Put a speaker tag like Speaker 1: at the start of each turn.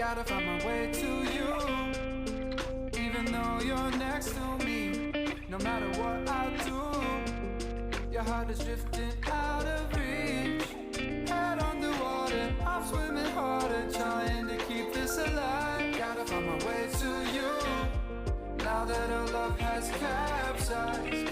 Speaker 1: Gotta find my way to you, even though you're next to me. No matter what I do, your heart is drifting out of reach. Head underwater, I'm swimming harder, trying to keep this alive. Gotta find my way to you, now that our love has capsized.